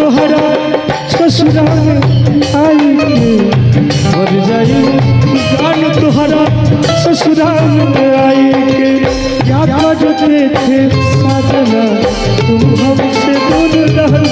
तोहरा ससुराल आएंगे मर जाए जान तोहरा ससुराल आएंगे क्या करते थे साजना तुम हमसे दूर रह